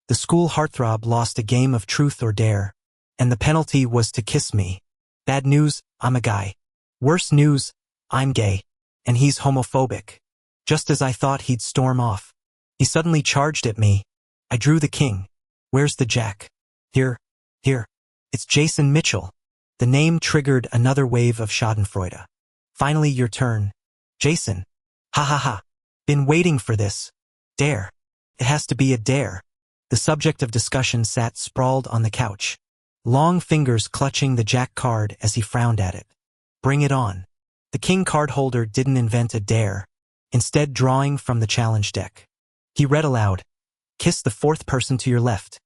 The school heartthrob lost a game of truth or dare, and the penalty was to kiss me. Bad news, I'm a guy. Worse news, I'm gay. And he's homophobic. Just as I thought he'd storm off, he suddenly charged at me. I drew the king. Where's the jack? Here. It's Jason Mitchell. The name triggered another wave of schadenfreude. Finally your turn. Jason. Ha ha ha. Been waiting for this. Dare. It has to be a dare. The subject of discussion sat sprawled on the couch, long fingers clutching the jack card as he frowned at it. Bring it on. The king card holder didn't invent a dare, instead drawing from the challenge deck. He read aloud, kiss the fourth person to your left.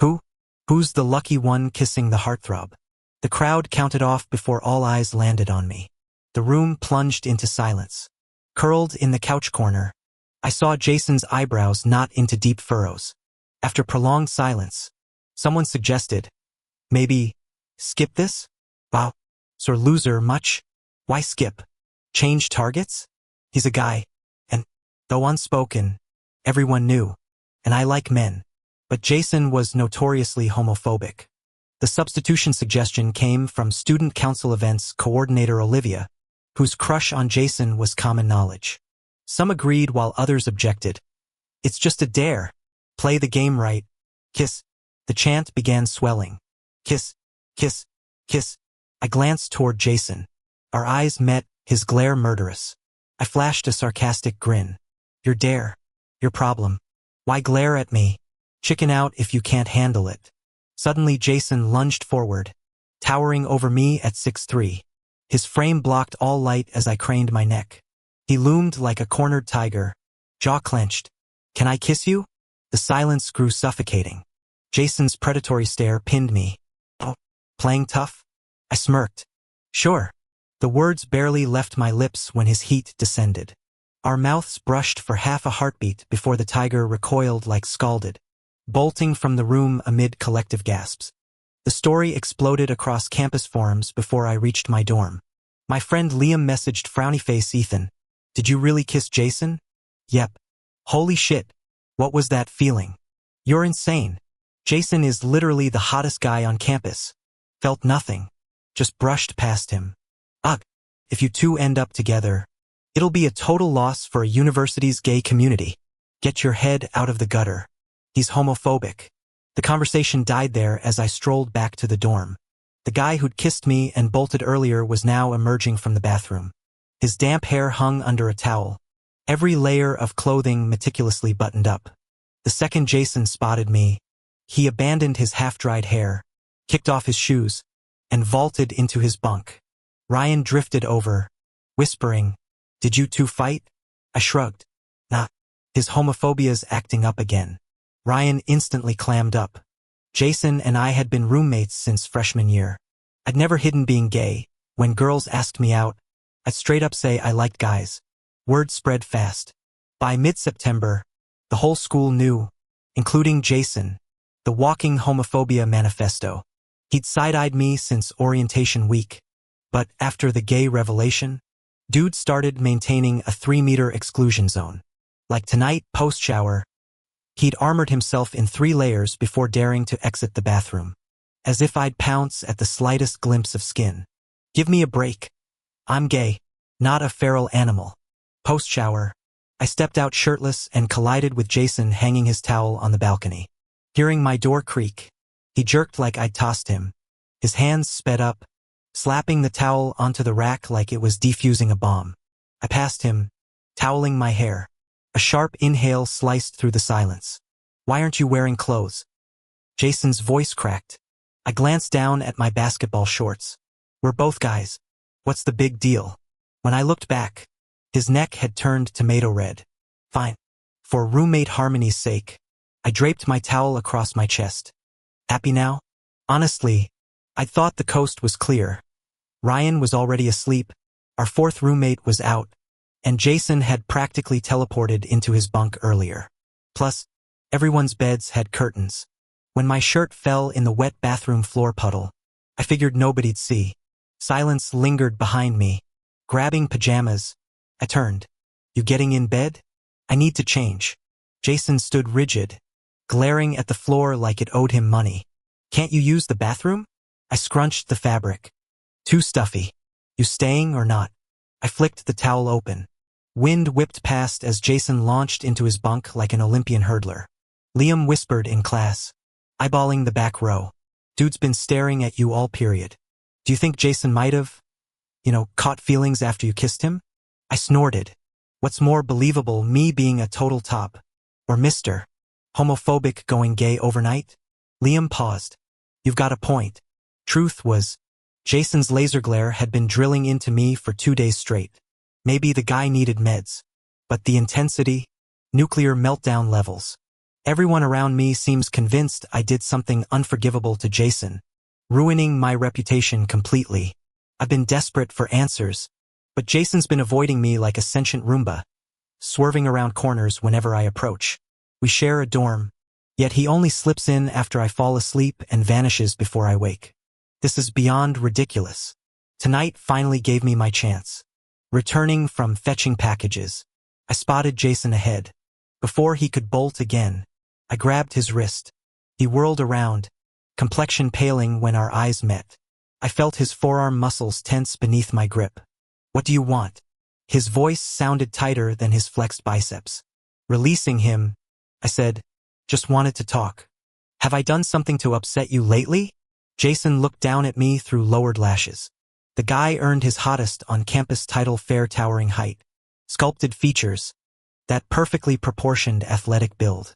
Who? Who's the lucky one kissing the heartthrob? The crowd counted off before all eyes landed on me. The room plunged into silence. Curled in the couch corner, I saw Jason's eyebrows knot into deep furrows. After prolonged silence, someone suggested, maybe, skip this? Wow, sore loser much? Why skip? Change targets? He's a guy, and, though unspoken, everyone knew, and I like men. But Jason was notoriously homophobic. The substitution suggestion came from Student Council Events coordinator Olivia, whose crush on Jason was common knowledge. Some agreed while others objected. It's just a dare. Play the game right. Kiss. The chant began swelling. Kiss, kiss, kiss. I glanced toward Jason. Our eyes met, his glare murderous. I flashed a sarcastic grin. Your dare. Your problem. Why glare at me? Chicken out if you can't handle it. Suddenly Jason lunged forward, towering over me at 6'3". His frame blocked all light as I craned my neck. He loomed like a cornered tiger, jaw clenched. Can I kiss you? The silence grew suffocating. Jason's predatory stare pinned me. Oh, playing tough? I smirked. Sure. The words barely left my lips when his heat descended. Our mouths brushed for half a heartbeat before the tiger recoiled like scalded, bolting from the room amid collective gasps. The story exploded across campus forums before I reached my dorm. My friend Liam messaged frowny face Ethan. Did you really kiss Jason? Yep. Holy shit. What was that feeling? You're insane. Jason is literally the hottest guy on campus. Felt nothing. Just brushed past him. Ugh. If you two end up together, it'll be a total loss for a university's gay community. Get your head out of the gutter. He's homophobic. The conversation died there as I strolled back to the dorm. The guy who'd kissed me and bolted earlier was now emerging from the bathroom. His damp hair hung under a towel, every layer of clothing meticulously buttoned up. The second Jason spotted me, he abandoned his half-dried hair, kicked off his shoes, and vaulted into his bunk. Ryan drifted over, whispering, "Did you two fight?" I shrugged. Nah. His homophobia's acting up again. Ryan instantly clammed up. Jason and I had been roommates since freshman year. I'd never hidden being gay. When girls asked me out, I'd straight up say I liked guys. Word spread fast. By mid-September, the whole school knew, including Jason, the walking homophobia manifesto. He'd side-eyed me since orientation week. But after the gay revelation, dude started maintaining a 3-meter exclusion zone. Like tonight, post-shower, he'd armored himself in 3 layers before daring to exit the bathroom. As if I'd pounce at the slightest glimpse of skin. Give me a break. I'm gay, not a feral animal. Post-shower, I stepped out shirtless and collided with Jason hanging his towel on the balcony. Hearing my door creak, he jerked like I'd tossed him. His hands sped up, slapping the towel onto the rack like it was defusing a bomb. I passed him, toweling my hair. A sharp inhale sliced through the silence. Why aren't you wearing clothes? Jason's voice cracked. I glanced down at my basketball shorts. We're both guys. What's the big deal? When I looked back, his neck had turned tomato red. Fine. For roommate harmony's sake, I draped my towel across my chest. Happy now? Honestly, I thought the coast was clear. Ryan was already asleep, our 4th roommate was out, and Jason had practically teleported into his bunk earlier. Plus, everyone's beds had curtains. When my shirt fell in the wet bathroom floor puddle, I figured nobody'd see. Silence lingered behind me. Grabbing pajamas, I turned. You getting in bed? I need to change. Jason stood rigid, glaring at the floor like it owed him money. "Can't you use the bathroom?" I scrunched the fabric. "Too stuffy. You staying or not?" I flicked the towel open. Wind whipped past as Jason launched into his bunk like an Olympian hurdler. Liam whispered in class, eyeballing the back row. "Dude's been staring at you all period. Do you think Jason might have, caught feelings after you kissed him?" I snorted. What's more believable, me being a total top, or Mr. Homophobic going gay overnight? Liam paused. "You've got a point." Truth was, Jason's laser glare had been drilling into me for 2 days straight. Maybe the guy needed meds. But the intensity, nuclear meltdown levels. Everyone around me seems convinced I did something unforgivable to Jason, ruining my reputation completely. I've been desperate for answers, but Jason's been avoiding me like a sentient Roomba, swerving around corners whenever I approach. We share a dorm, yet he only slips in after I fall asleep and vanishes before I wake. This is beyond ridiculous. Tonight finally gave me my chance. Returning from fetching packages, I spotted Jason ahead. Before he could bolt again, I grabbed his wrist. He whirled around, complexion paling when our eyes met. I felt his forearm muscles tense beneath my grip. "What do you want?" His voice sounded tighter than his flexed biceps. Releasing him, I said, "Just wanted to talk." "Have I done something to upset you lately?" Jason looked down at me through lowered lashes. The guy earned his hottest on-campus title, fair towering height, sculpted features, that perfectly proportioned athletic build.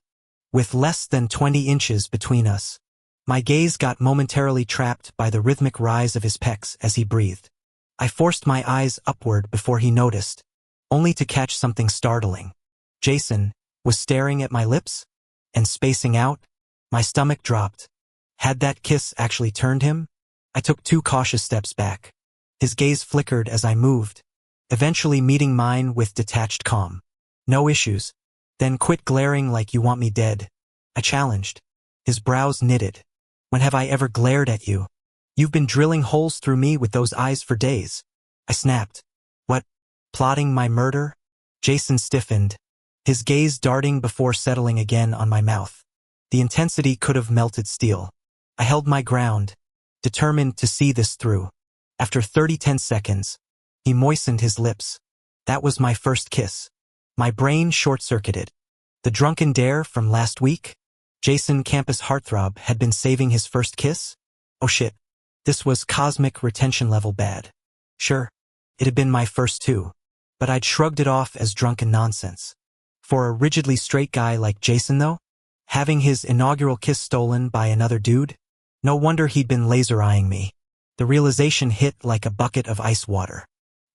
With less than 20 inches between us, my gaze got momentarily trapped by the rhythmic rise of his pecs as he breathed. I forced my eyes upward before he noticed, only to catch something startling. Jason was staring at my lips and spacing out. My stomach dropped. Had that kiss actually turned him? I took 2 cautious steps back. His gaze flickered as I moved, eventually meeting mine with detached calm. "No issues." "Then quit glaring like you want me dead," I challenged. His brows knitted. "When have I ever glared at you? You've been drilling holes through me with those eyes for days." I snapped. "What? Plotting my murder?" Jason stiffened, his gaze darting before settling again on my mouth. The intensity could have melted steel. I held my ground, determined to see this through. After 10 seconds, he moistened his lips. That was my first kiss. My brain short-circuited. The drunken dare from last week? Jason campus heartthrob had been saving his first kiss? Oh shit. This was cosmic retention level bad. Sure, it had been my first too, but I'd shrugged it off as drunken nonsense. For a rigidly straight guy like Jason though, having his inaugural kiss stolen by another dude? No wonder he'd been laser-eyeing me. The realization hit like a bucket of ice water.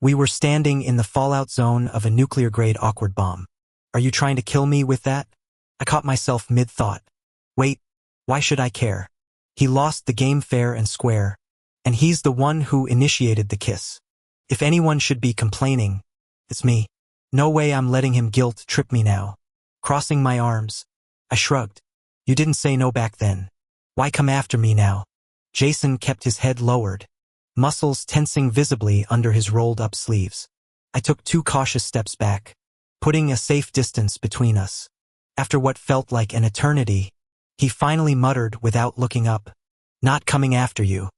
We were standing in the fallout zone of a nuclear-grade awkward bomb. "Are you trying to kill me with that?" I caught myself mid-thought. Wait, why should I care? He lost the game fair and square, and he's the one who initiated the kiss. If anyone should be complaining, it's me. No way I'm letting him guilt trip me now. Crossing my arms, I shrugged. "You didn't say no back then. Why come after me now?" Jason kept his head lowered, muscles tensing visibly under his rolled-up sleeves. I took 2 cautious steps back, putting a safe distance between us. After what felt like an eternity, he finally muttered without looking up. "Not coming after you.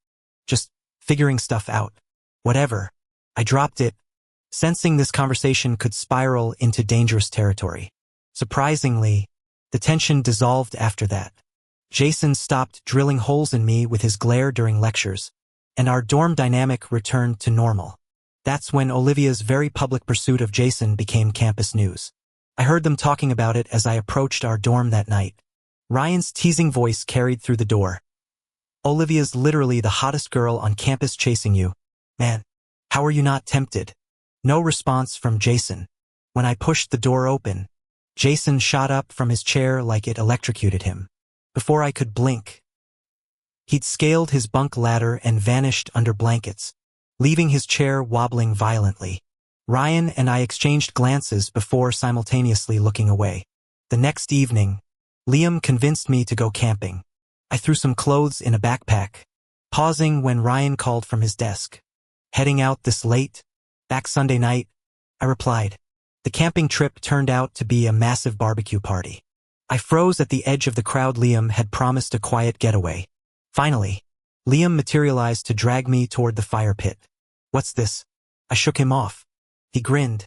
Just figuring stuff out." "Whatever." I dropped it, sensing this conversation could spiral into dangerous territory. Surprisingly, the tension dissolved after that. Jason stopped drilling holes in me with his glare during lectures, and our dorm dynamic returned to normal. That's when Olivia's very public pursuit of Jason became campus news. I heard them talking about it as I approached our dorm that night. Ryan's teasing voice carried through the door. "Olivia's literally the hottest girl on campus chasing you. Man, how are you not tempted?" No response from Jason. When I pushed the door open, Jason shot up from his chair like it electrocuted him. Before I could blink, he'd scaled his bunk ladder and vanished under blankets, leaving his chair wobbling violently. Ryan and I exchanged glances before simultaneously looking away. The next evening, Liam convinced me to go camping. I threw some clothes in a backpack, pausing when Ryan called from his desk. "Heading out this late? Back Sunday night?" I replied. The camping trip turned out to be a massive barbecue party. I froze at the edge of the crowd. Liam had promised a quiet getaway. Finally, Liam materialized to drag me toward the fire pit. What's this? I shook him off. He grinned,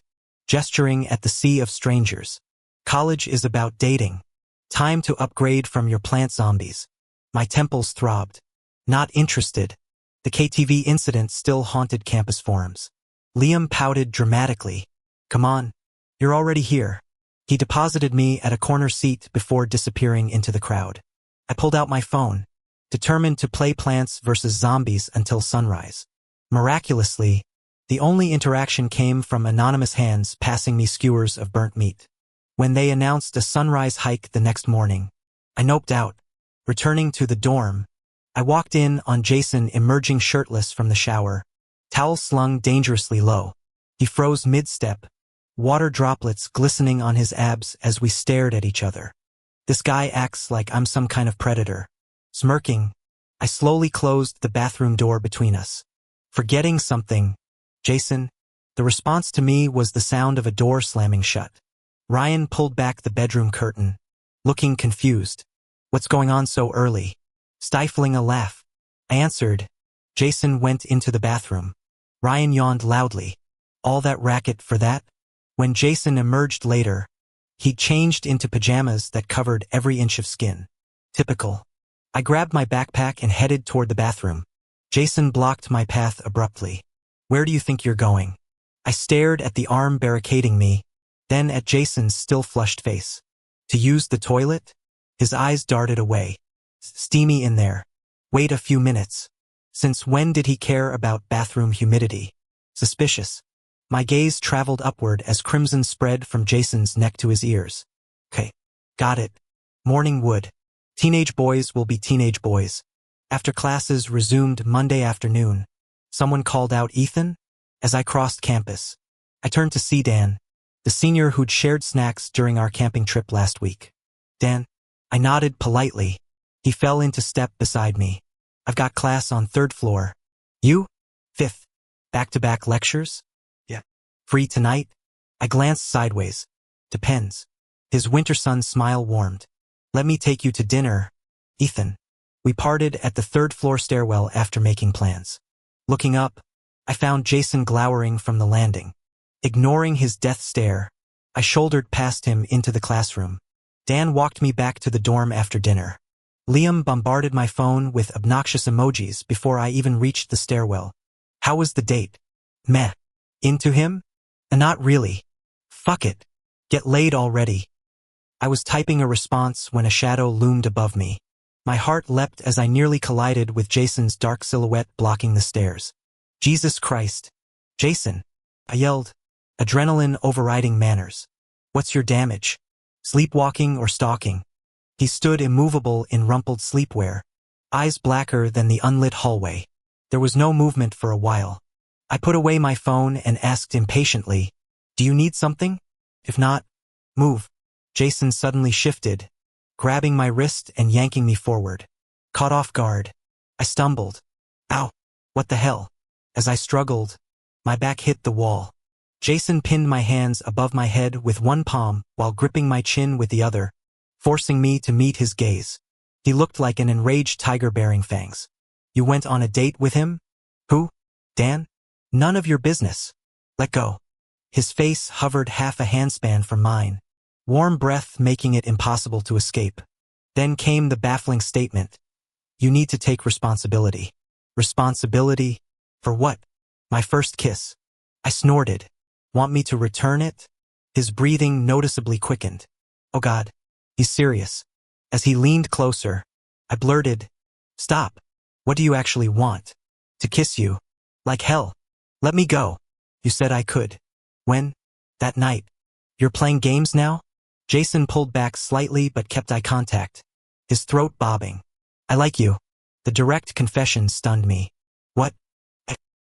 gesturing at the sea of strangers. College is about dating. Time to upgrade from your plant zombies. My temples throbbed. Not interested. The KTV incident still haunted campus forums. Liam pouted dramatically. Come on. You're already here. He deposited me at a corner seat before disappearing into the crowd. I pulled out my phone, determined to play Plants vs. Zombies until sunrise. Miraculously, the only interaction came from anonymous hands passing me skewers of burnt meat. When they announced a sunrise hike the next morning, I noped out. Returning to the dorm, I walked in on Jason emerging shirtless from the shower, towel slung dangerously low. He froze mid-step, water droplets glistening on his abs as we stared at each other. This guy acts like I'm some kind of predator. Smirking, I slowly closed the bathroom door between us. Forgetting something, Jason? The response to me was the sound of a door slamming shut. Ryan pulled back the bedroom curtain, looking confused. What's going on so early? Stifling a laugh, I answered. Jason went into the bathroom. Ryan yawned loudly. All that racket for that? When Jason emerged later, he changed into pajamas that covered every inch of skin. Typical. I grabbed my backpack and headed toward the bathroom. Jason blocked my path abruptly. Where do you think you're going? I stared at the arm barricading me, then at Jason's still flushed face. To use the toilet? His eyes darted away. Steamy in there. Wait a few minutes. Since when did he care about bathroom humidity? Suspicious. My gaze traveled upward as crimson spread from Jason's neck to his ears. Okay. Got it. Morning wood. Teenage boys will be teenage boys. After classes resumed Monday afternoon, someone called out Ethan? As I crossed campus, I turned to see Dan, the senior who'd shared snacks during our camping trip last week. Dan? I nodded politely. He fell into step beside me. I've got class on 3rd floor. You? 5th. Back-to-back lectures? Yeah. Free tonight? I glanced sideways. Depends. His winter sun smile warmed. Let me take you to dinner, Ethan. We parted at the 3rd floor stairwell after making plans. Looking up, I found Jason glowering from the landing. Ignoring his death stare, I shouldered past him into the classroom. Dan walked me back to the dorm after dinner. Liam bombarded my phone with obnoxious emojis before I even reached the stairwell. How was the date? Meh. Into him? Not really. Fuck it. Get laid already. I was typing a response when a shadow loomed above me. My heart leapt as I nearly collided with Jason's dark silhouette blocking the stairs. Jesus Christ. Jason. I yelled, adrenaline overriding manners. What's your damage? Sleepwalking or stalking? He stood immovable in rumpled sleepwear, eyes blacker than the unlit hallway. There was no movement for a while. I put away my phone and asked impatiently, do you need something? If not, move. Jason suddenly shifted, grabbing my wrist and yanking me forward. Caught off guard, I stumbled. Ow! What the hell? As I struggled, my back hit the wall. Jason pinned my hands above my head with one palm while gripping my chin with the other, forcing me to meet his gaze. He looked like an enraged tiger bearing fangs. You went on a date with him? Who? Dan? None of your business. Let go. His face hovered half a handspan from mine, warm breath making it impossible to escape. Then came the baffling statement. You need to take responsibility. Responsibility? For what? My first kiss. I snorted. Want me to return it? His breathing noticeably quickened. Oh God. He's serious. As he leaned closer, I blurted, stop. What do you actually want? To kiss you. Like hell. Let me go. You said I could. When? That night. You're playing games now? Jason pulled back slightly but kept eye contact, his throat bobbing. I like you. The direct confession stunned me. What?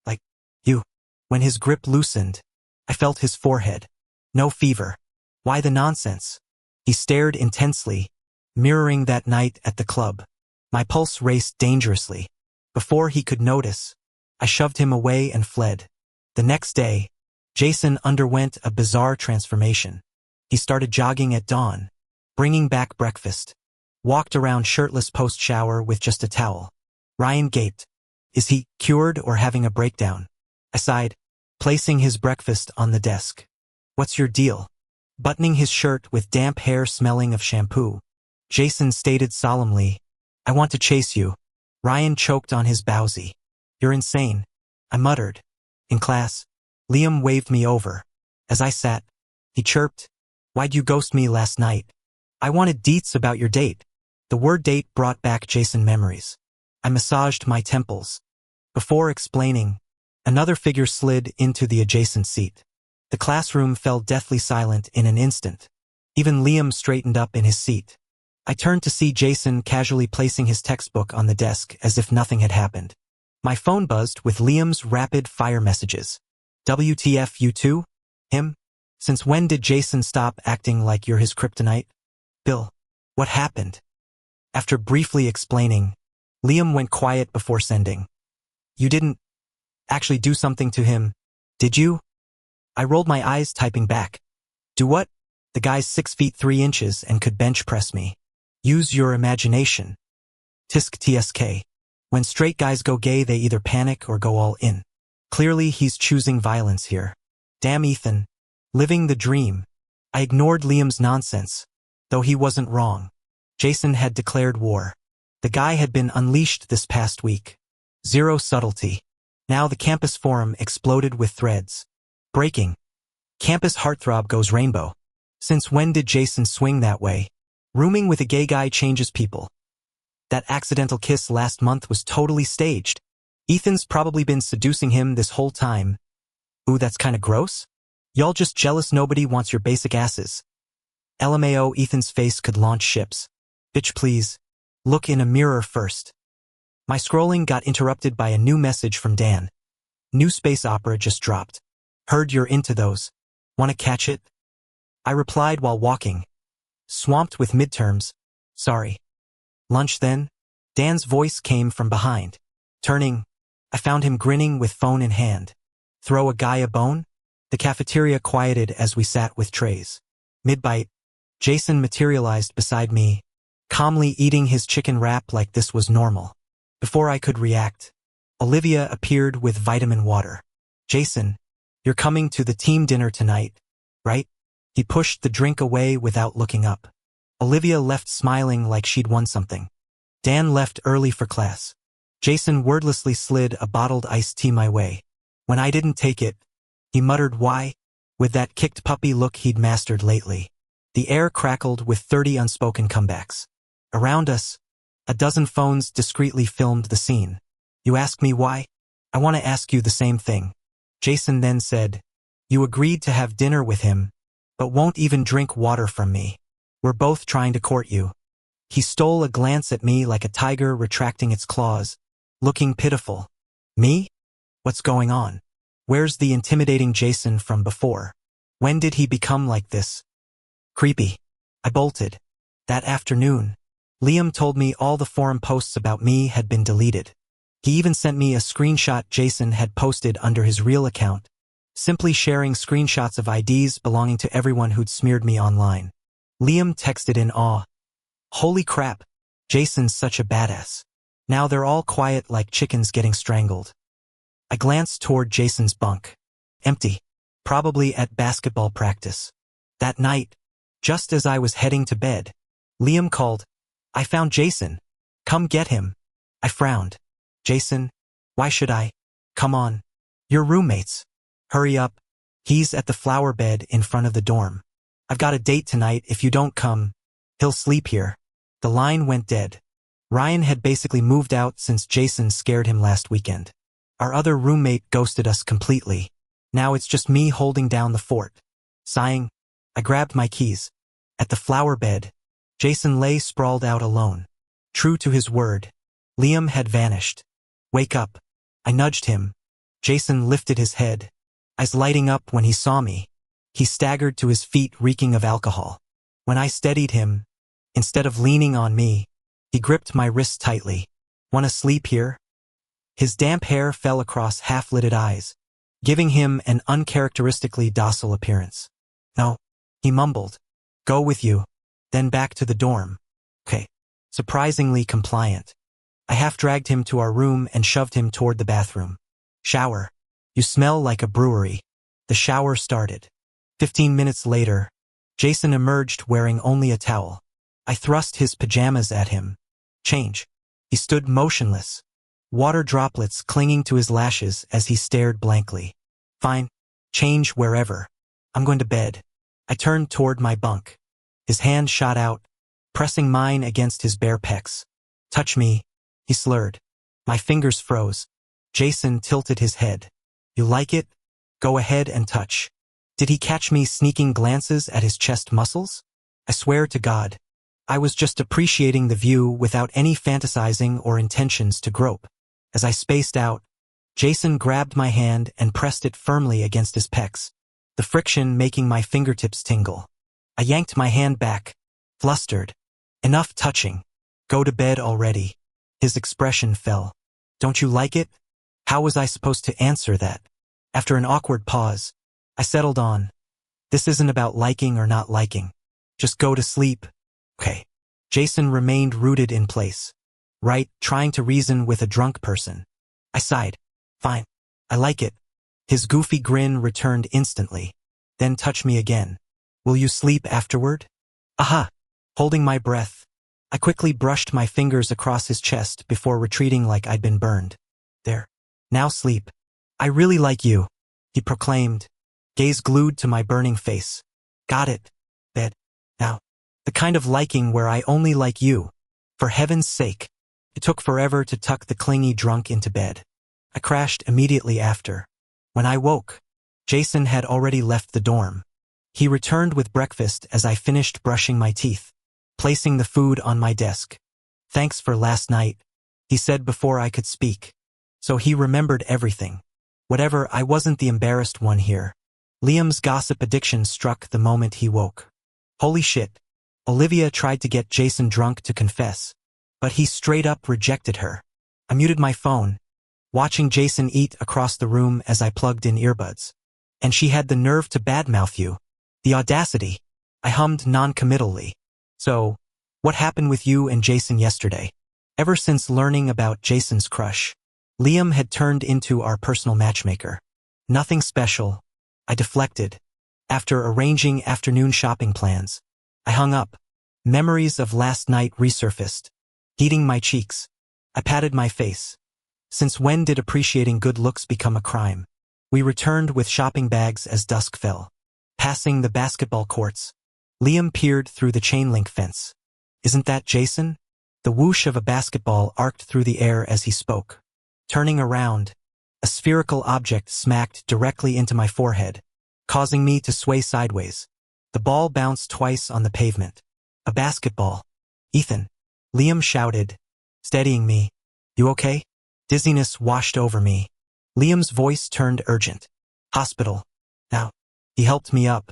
Like, you. When his grip loosened, I felt his forehead. No fever. Why the nonsense? He stared intensely, mirroring that night at the club. My pulse raced dangerously. Before he could notice, I shoved him away and fled. The next day, Jason underwent a bizarre transformation. He started jogging at dawn, bringing back breakfast. Walked around shirtless post-shower with just a towel. Ryan gaped. Is he cured or having a breakdown? I sighed, placing his breakfast on the desk. What's your deal? Buttoning his shirt with damp hair smelling of shampoo. Jason stated solemnly, I want to chase you. Ryan choked on his bowsy. You're insane, I muttered. In class, Liam waved me over. As I sat, he chirped, Why'd you ghost me last night? I wanted deets about your date. The word date brought back Jason memories. I massaged my temples. Before explaining, another figure slid into the adjacent seat. The classroom fell deathly silent in an instant. Even Liam straightened up in his seat. I turned to see Jason casually placing his textbook on the desk as if nothing had happened. My phone buzzed with Liam's rapid-fire messages. WTF, you too? Him? Since when did Jason stop acting like you're his kryptonite? Bill, what happened? After briefly explaining, Liam went quiet before sending. You didn't actually do something to him, did you? I rolled my eyes, typing back. Do what? The guy's 6 feet 3 inches and could bench press me. Use your imagination. Tisk tsk. When straight guys go gay, they either panic or go all in. Clearly he's choosing violence here. Damn Ethan. Living the dream. I ignored Liam's nonsense. Though he wasn't wrong. Jason had declared war. The guy had been unleashed this past week. Zero subtlety. Now the campus forum exploded with threads. Breaking. Campus heartthrob goes rainbow. Since when did Jason swing that way? Rooming with a gay guy changes people. That accidental kiss last month was totally staged. Ethan's probably been seducing him this whole time. Ooh, that's kinda gross? Y'all just jealous nobody wants your basic asses. LMAO, Ethan's face could launch ships. Bitch, please. Look in a mirror first. My scrolling got interrupted by a new message from Dan. New space opera just dropped. Heard you're into those. Wanna catch it? I replied while walking. Swamped with midterms. Sorry. Lunch then? Dan's voice came from behind. Turning, I found him grinning with phone in hand. Throw a guy a bone? The cafeteria quieted as we sat with trays. Mid-bite, Jason materialized beside me, calmly eating his chicken wrap like this was normal. Before I could react, Olivia appeared with vitamin water. Jason, you're coming to the team dinner tonight, right? He pushed the drink away without looking up. Olivia left smiling like she'd won something. Dan left early for class. Jason wordlessly slid a bottled iced tea my way. When I didn't take it, he muttered why, with that kicked puppy look he'd mastered lately. The air crackled with 30 unspoken comebacks. Around us, a dozen phones discreetly filmed the scene. You ask me why? I want to ask you the same thing. Jason then said, you agreed to have dinner with him, but won't even drink water from me. We're both trying to court you. He stole a glance at me like a tiger retracting its claws, looking pitiful. Me? What's going on? Where's the intimidating Jason from before? When did he become like this? Creepy. I bolted. That afternoon, Liam told me all the forum posts about me had been deleted. He even sent me a screenshot Jason had posted under his real account, simply sharing screenshots of IDs belonging to everyone who'd smeared me online. Liam texted in awe. Holy crap, Jason's such a badass. Now they're all quiet like chickens getting strangled. I glanced toward Jason's bunk. Empty. Probably at basketball practice. That night, just as I was heading to bed, Liam called. I found Jason. Come get him. I frowned. Jason? Why should I? Come on. You're roommates. Hurry up. He's at the flower bed in front of the dorm. I've got a date tonight. If you don't come, he'll sleep here. The line went dead. Ryan had basically moved out since Jason scared him last weekend. Our other roommate ghosted us completely. Now it's just me holding down the fort. Sighing, I grabbed my keys. At the flower bed, Jason lay sprawled out alone. True to his word, Liam had vanished. Wake up. I nudged him. Jason lifted his head, eyes lighting up when he saw me. He staggered to his feet reeking of alcohol. When I steadied him, instead of leaning on me, he gripped my wrist tightly. Wanna sleep here? His damp hair fell across half-lidded eyes, giving him an uncharacteristically docile appearance. No, he mumbled. Go with you. then back to the dorm. Okay. Surprisingly compliant. I half-dragged him to our room and shoved him toward the bathroom. Shower. You smell like a brewery. The shower started. 15 minutes later, Jason emerged wearing only a towel. I thrust his pajamas at him. Change. He stood motionless, water droplets clinging to his lashes as he stared blankly. Fine. Change wherever. I'm going to bed. I turned toward my bunk. His hand shot out, pressing mine against his bare pecs. Touch me, he slurred. My fingers froze. Jason tilted his head. You like it? Go ahead and touch. Did he catch me sneaking glances at his chest muscles? I swear to God, I was just appreciating the view without any fantasizing or intentions to grope. As I spaced out, Jason grabbed my hand and pressed it firmly against his pecs, the friction making my fingertips tingle. I yanked my hand back, flustered. Enough touching. Go to bed already. His expression fell. Don't you like it? How was I supposed to answer that? After an awkward pause, I settled on. This isn't about liking or not liking. Just go to sleep. Okay. Jason remained rooted in place. Right, trying to reason with a drunk person. I sighed. Fine. I like it. His goofy grin returned instantly. Then touch me again. Will you sleep afterward? Aha! Holding my breath, I quickly brushed my fingers across his chest before retreating like I'd been burned. There. Now sleep. I really like you, he proclaimed, gaze glued to my burning face. Got it. Bed. Now. The kind of liking where I only like you. For heaven's sake. It took forever to tuck the clingy drunk into bed. I crashed immediately after. When I woke, Jason had already left the dorm. He returned with breakfast as I finished brushing my teeth, placing the food on my desk. Thanks for last night, he said before I could speak. So he remembered everything. Whatever, I wasn't the embarrassed one here. Liam's gossip addiction struck the moment he woke. Holy shit. Olivia tried to get Jason drunk to confess, but he straight up rejected her. I muted my phone, watching Jason eat across the room as I plugged in earbuds. And she had the nerve to badmouth you. The audacity. I hummed non-committally. So, what happened with you and Jason yesterday? Ever since learning about Jason's crush, Liam had turned into our personal matchmaker. Nothing special. I deflected. After arranging afternoon shopping plans, I hung up. Memories of last night resurfaced, heating my cheeks. I patted my face. Since when did appreciating good looks become a crime? We returned with shopping bags as dusk fell. Passing the basketball courts, Liam peered through the chain-link fence. Isn't that Jason? The whoosh of a basketball arced through the air as he spoke. Turning around, a spherical object smacked directly into my forehead, causing me to sway sideways. The ball bounced twice on the pavement. A basketball. Ethan. Liam shouted, steadying me. You okay? Dizziness washed over me. Liam's voice turned urgent. Hospital. Now. He helped me up.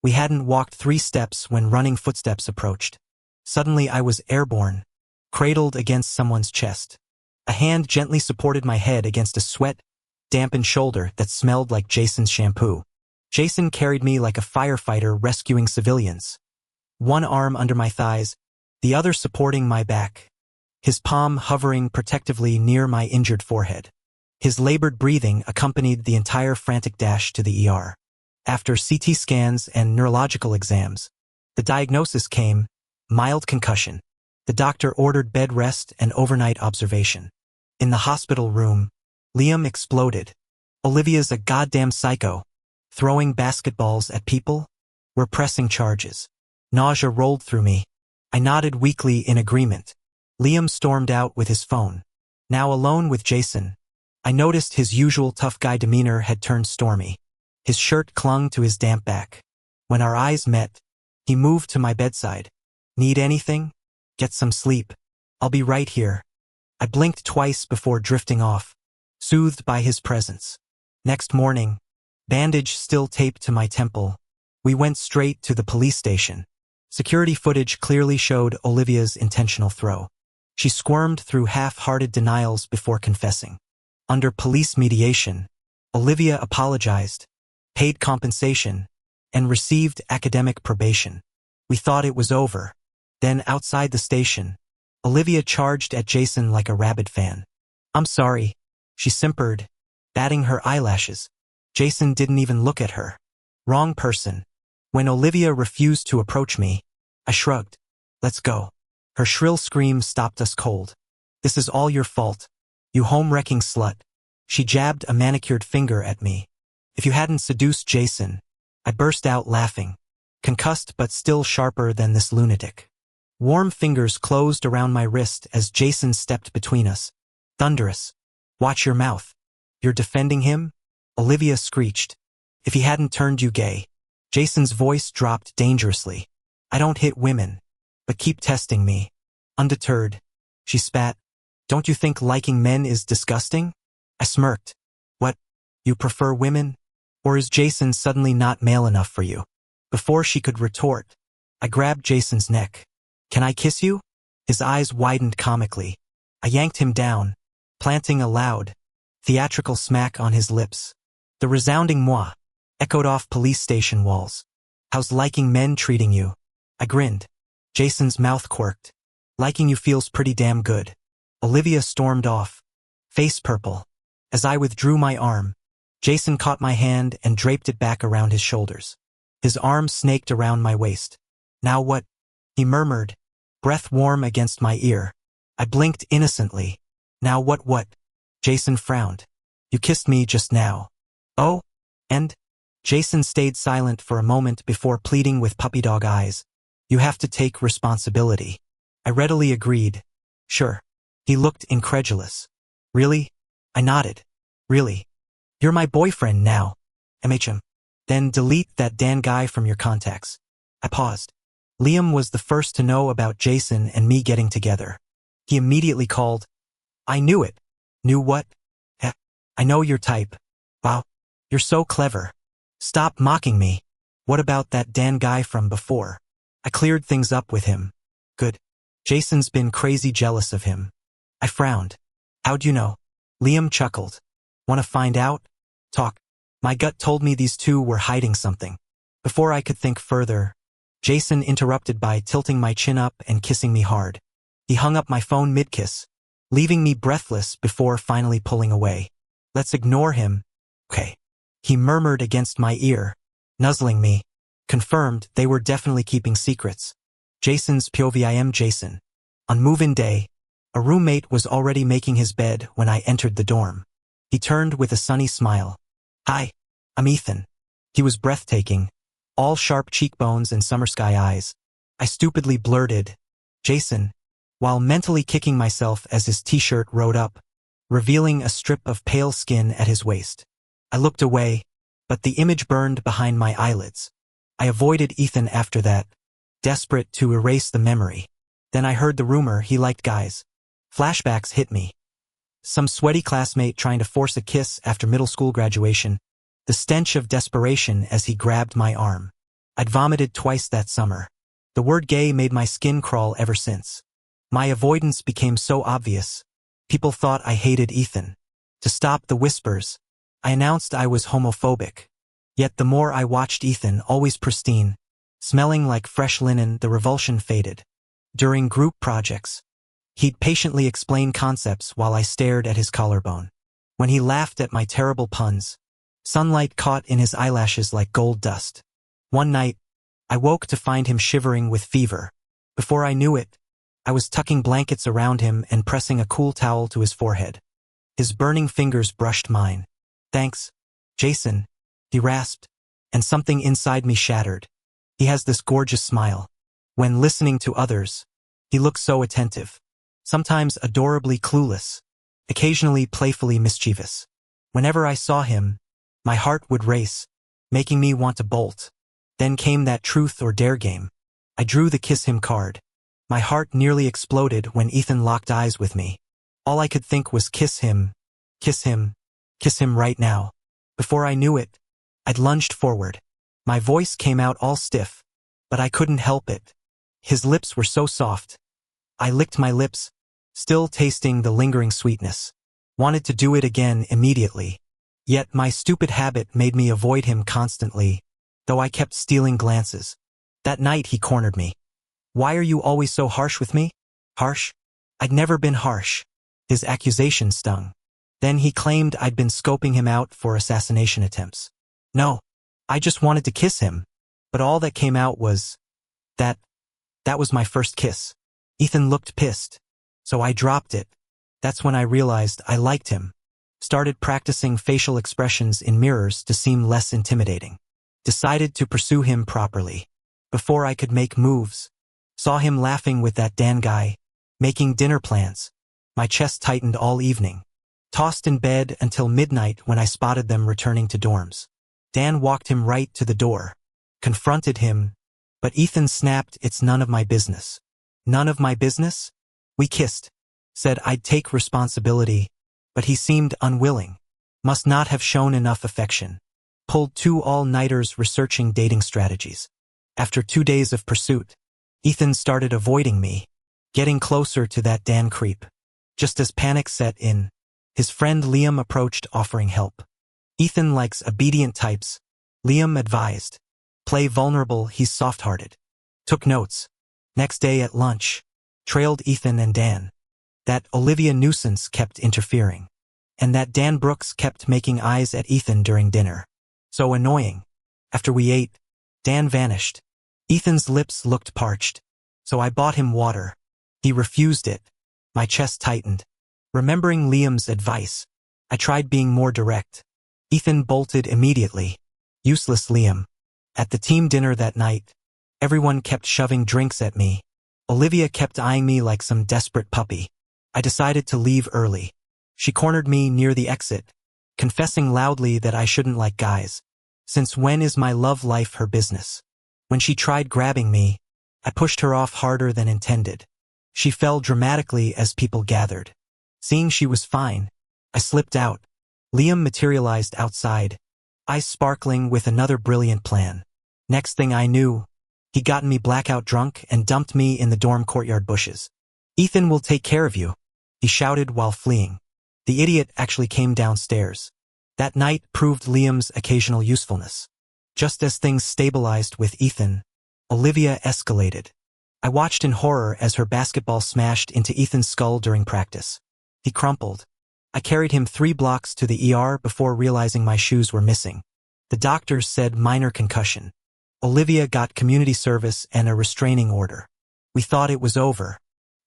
We hadn't walked 3 steps when running footsteps approached. Suddenly I was airborne, cradled against someone's chest. A hand gently supported my head against a sweat-dampened shoulder that smelled like Jason's shampoo. Jason carried me like a firefighter rescuing civilians. One arm under my thighs, the other supporting my back, his palm hovering protectively near my injured forehead. His labored breathing accompanied the entire frantic dash to the ER. After CT scans and neurological exams, the diagnosis came, mild concussion. The doctor ordered bed rest and overnight observation. In the hospital room, Liam exploded. Olivia's a goddamn psycho. Throwing basketballs at people? We're pressing charges. Nausea rolled through me. I nodded weakly in agreement. Liam stormed out with his phone. Now alone with Jason, I noticed his usual tough guy demeanor had turned stormy. His shirt clung to his damp back. When our eyes met, he moved to my bedside. Need anything? Get some sleep. I'll be right here. I blinked twice before drifting off, soothed by his presence. Next morning, bandage still taped to my temple, we went straight to the police station. Security footage clearly showed Olivia's intentional throw. She squirmed through half-hearted denials before confessing. Under police mediation, Olivia apologized, paid compensation, and received academic probation. We thought it was over. Then outside the station, Olivia charged at Jason like a rabid fan. "I'm sorry," she simpered, batting her eyelashes. Jason didn't even look at her. Wrong person. When Olivia refused to approach me, I shrugged. "Let's go." Her shrill scream stopped us cold. "This is all your fault, you home-wrecking slut." She jabbed a manicured finger at me. "If you hadn't seduced Jason," I burst out laughing, concussed but still sharper than this lunatic. Warm fingers closed around my wrist as Jason stepped between us. Thunderous. "Watch your mouth. You're defending him?" Olivia screeched. "If he hadn't turned you gay." Jason's voice dropped dangerously. "I don't hit women, but keep testing me." Undeterred, she spat. "Don't you think liking men is disgusting?" I smirked. "What, you prefer women? Or is Jason suddenly not male enough for you?" Before she could retort, I grabbed Jason's neck. "Can I kiss you?" His eyes widened comically. I yanked him down, planting a loud, theatrical smack on his lips. The resounding moi echoed off police station walls. "How's liking men treating you?" I grinned. Jason's mouth quirked. "Liking you feels pretty damn good." Olivia stormed off, face purple. As I withdrew my arm, Jason caught my hand and draped it back around his shoulders. His arm snaked around my waist. "Now what?" he murmured, breath warm against my ear. I blinked innocently. "Now what?" Jason frowned. "You kissed me just now." "Oh? And?" Jason stayed silent for a moment before pleading with puppy dog eyes. "You have to take responsibility." I readily agreed. "Sure." He looked incredulous. "Really?" I nodded. "Really? You're my boyfriend now. MHM. Then delete that Dan guy from your contacts." I paused. Liam was the first to know about Jason and me getting together. He immediately called. "I knew it." "Knew what?" "I know your type." "Wow. You're so clever." "Stop mocking me." "What about that Dan guy from before?" "I cleared things up with him." "Good." "Jason's been crazy jealous of him." I frowned. "How'd you know?" Liam chuckled. "Want to find out?" "Talk." My gut told me these two were hiding something. Before I could think further, Jason interrupted by tilting my chin up and kissing me hard. He hung up my phone mid-kiss, leaving me breathless before finally pulling away. "Let's ignore him." "Okay," he murmured against my ear, nuzzling me. Confirmed they were definitely keeping secrets. Jason's POVIM Jason. On move-in day, a roommate was already making his bed when I entered the dorm. He turned with a sunny smile. "Hi, I'm Ethan." He was breathtaking, all sharp cheekbones and summer sky eyes. I stupidly blurted, "Jason," while mentally kicking myself as his t-shirt rode up, revealing a strip of pale skin at his waist. I looked away, but the image burned behind my eyelids. I avoided Ethan after that, desperate to erase the memory. Then I heard the rumor he liked guys. Flashbacks hit me. Some sweaty classmate trying to force a kiss after middle school graduation, the stench of desperation as he grabbed my arm. I'd vomited twice that summer. The word gay made my skin crawl ever since. My avoidance became so obvious. People thought I hated Ethan. To stop the whispers, I announced I was homophobic. Yet the more I watched Ethan, always pristine, smelling like fresh linen, the revulsion faded. During group projects, he'd patiently explain concepts while I stared at his collarbone. When he laughed at my terrible puns, sunlight caught in his eyelashes like gold dust. One night, I woke to find him shivering with fever. Before I knew it, I was tucking blankets around him and pressing a cool towel to his forehead. His burning fingers brushed mine. "Thanks, Jason," he rasped, and something inside me shattered. He has this gorgeous smile. When listening to others, he looks so attentive. Sometimes adorably clueless, occasionally playfully mischievous. Whenever I saw him, my heart would race, making me want to bolt. Then came that truth or dare game. I drew the kiss him card. My heart nearly exploded when Ethan locked eyes with me. All I could think was kiss him, kiss him, kiss him right now. Before I knew it, I'd lunged forward. My voice came out all stiff, but I couldn't help it. His lips were so soft. I licked my lips, still tasting the lingering sweetness. Wanted to do it again immediately. Yet my stupid habit made me avoid him constantly, though I kept stealing glances. That night he cornered me. Why are you always so harsh with me? Harsh? I'd never been harsh. His accusation stung. Then he claimed I'd been scoping him out for assassination attempts. No, I just wanted to kiss him. But all that came out was that was my first kiss. Ethan looked pissed. So I dropped it. That's when I realized I liked him. Started practicing facial expressions in mirrors to seem less intimidating. Decided to pursue him properly. Before I could make moves. Saw him laughing with that Dan guy. Making dinner plans. My chest tightened all evening. Tossed in bed until midnight when I spotted them returning to dorms. Dan walked him right to the door. Confronted him. But Ethan snapped, "It's none of my business." None of my business? We kissed. Said I'd take responsibility. But he seemed unwilling. Must not have shown enough affection. Pulled 2 all-nighters researching dating strategies. After 2 days of pursuit, Ethan started avoiding me. Getting closer to that Dan creep. Just as panic set in, his friend Liam approached offering help. Ethan likes obedient types. Liam advised. Play vulnerable, he's soft-hearted. Took notes. Next day at lunch. Trailed Ethan and Dan. That Olivia nuisance kept interfering. And that Dan Brooks kept making eyes at Ethan during dinner. So annoying. After we ate, Dan vanished. Ethan's lips looked parched. So I bought him water. He refused it. My chest tightened. Remembering Liam's advice, I tried being more direct. Ethan bolted immediately. Useless Liam. At the team dinner that night, everyone kept shoving drinks at me. Olivia kept eyeing me like some desperate puppy. I decided to leave early. She cornered me near the exit, confessing loudly that I shouldn't like guys. Since when is my love life her business? When she tried grabbing me, I pushed her off harder than intended. She fell dramatically as people gathered. Seeing she was fine, I slipped out. Liam materialized outside, eyes sparkling with another brilliant plan. Next thing I knew, he'd gotten me blackout drunk and dumped me in the dorm courtyard bushes. "Ethan will take care of you," he shouted while fleeing. The idiot actually came downstairs. That night proved Liam's occasional usefulness. Just as things stabilized with Ethan, Olivia escalated. I watched in horror as her basketball smashed into Ethan's skull during practice. He crumpled. I carried him 3 blocks to the ER before realizing my shoes were missing. The doctors said minor concussion. Olivia got community service and a restraining order. We thought it was over.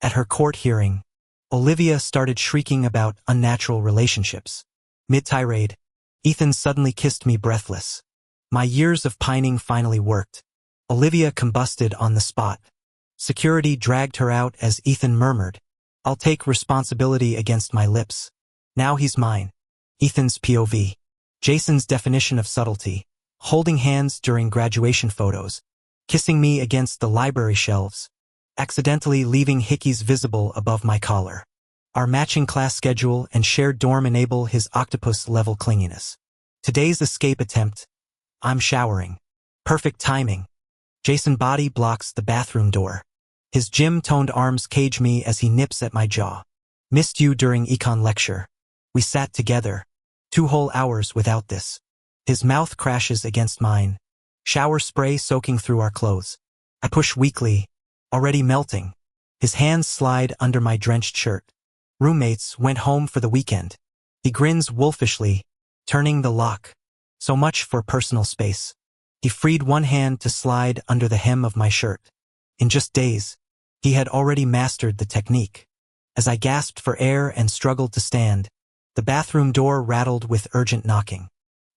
At her court hearing, Olivia started shrieking about unnatural relationships. Mid-tirade, Ethan suddenly kissed me breathless. My years of pining finally worked. Olivia combusted on the spot. Security dragged her out as Ethan murmured, "I'll take responsibility against my lips. Now he's mine." Ethan's POV. Jason's definition of subtlety. Holding hands during graduation photos. Kissing me against the library shelves. Accidentally leaving hickeys visible above my collar. Our matching class schedule and shared dorm enable his octopus-level clinginess. Today's escape attempt. I'm showering. Perfect timing. Jason body blocks the bathroom door. His gym-toned arms cage me as he nips at my jaw. Missed you during econ lecture. We sat together. 2 whole hours without this. His mouth crashes against mine. Shower spray soaking through our clothes. I push weakly, already melting. His hands slide under my drenched shirt. Roommates went home for the weekend. He grins wolfishly, turning the lock. So much for personal space. He freed one hand to slide under the hem of my shirt. In just days, he had already mastered the technique. As I gasped for air and struggled to stand, the bathroom door rattled with urgent knocking.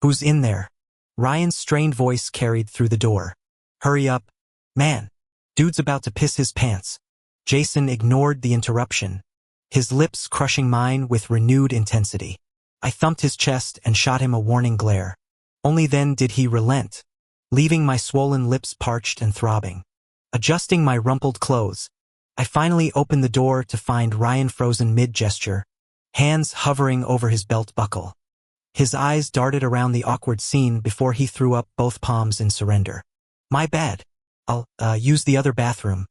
"Who's in there?" Ryan's strained voice carried through the door. "Hurry up. Man, dude's about to piss his pants." Jason ignored the interruption, his lips crushing mine with renewed intensity. I thumped his chest and shot him a warning glare. Only then did he relent, leaving my swollen lips parched and throbbing. Adjusting my rumpled clothes, I finally opened the door to find Ryan frozen mid-gesture, hands hovering over his belt buckle. His eyes darted around the awkward scene before he threw up both palms in surrender. "My bad. I'll use the other bathroom."